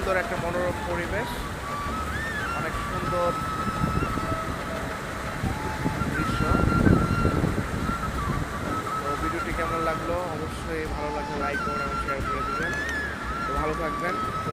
সুন্দর একটা মনোরম পরিবেশ, অনেক সুন্দর দৃশ্য। তো ভিডিওটি কেমন লাগলো অবশ্যই ভালো লাগলে লাইক করুন এবং শেয়ার করে দেবেন। তো ভালো থাকবেন।